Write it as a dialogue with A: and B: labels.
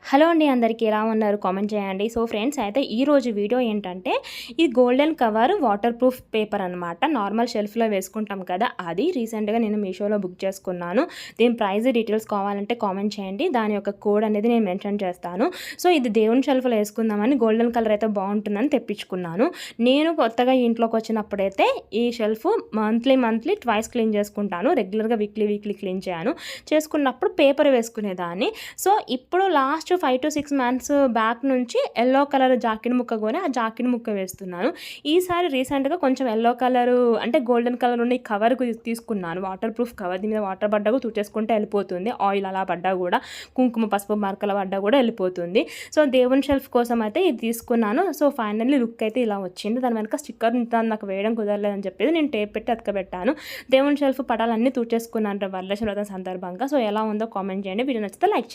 A: Hello అండి, అందరికీ ఎలా ఉన్నారు? కామెంట్ చేయండి. సో ఫ్రెండ్స్, అయితే ఈరోజు వీడియో ఏంటంటే, ఈ golden cover water proof paper అనమాట. నార్మల్ షెల్ఫ్లో వేసుకుంటాం కదా, అది రీసెంట్గా నేను మీషోలో బుక్ చేసుకున్నాను. దీని ప్రైస్ డీటెయిల్స్ కావాలంటే కామెంట్ చేయండి. దాని యొక్క కోడ్ అనేది నేను మెన్షన్ చేస్తాను. సో ఇది దేవుని షెల్ఫ్లో వేసుకుందామని గోల్డెన్ కలర్ అయితే బాగుంటుందని తెప్పించుకున్నాను. నేను కొత్తగా ఇంట్లోకి వచ్చినప్పుడైతే ఈ షెల్ఫ్ మంత్లీ ట్వైస్ క్లీన్ చేసుకుంటాను. రెగ్యులర్గా వీక్లీ క్లీన్ చేసుకున్నప్పుడు పేపర్ వేసుకునేదాన్ని. సో ఇప్పుడు లాస్ట్ 5 to 6 మంత్స్ బ్యాక్ నుంచి ఎల్లో కలర్ జాకెట్ ముక్క కొని ఆ జాకెట్ ముక్క వేస్తున్నాను. ఈసారి రీసెంట్గా కొంచెం ఎల్లో కలరు అంటే గోల్డెన్ కలర్ ఉన్న ఈ కవర్ తీసుకున్నాను. Water proof cover. దీని మీద వాటర్ పడ్డా కూడా తుడిచేసుకుంటే వెళ్ళిపోతుంది. ఆయిల్ అలా పడ్డా కూడా, కుంకుమ పసుపు మరకల పడ్డా కూడా వెళ్ళిపోతుంది. సో దేవుని షెల్ఫ్ కోసం అయితే ఇది తీసుకున్నాను. సో ఫైనల్లీ లుక్ అయితే ఇలా వచ్చింది. దాని వెనక స్టిక్కర్ నాకు వేయడం కుదరలేదని చెప్పేసి నేను టేప్ పెట్టి అతకబెట్టాను. దేవుని షెల్ఫ్ పటాలన్నీ తుడిచేసుకున్నాను వరలక్ష్మి వ్రతం సందర్భంగా. సో ఎలా ఉందో కామెంట్ చేయండి. వీడియో నచ్చితే లైక్ చేయండి.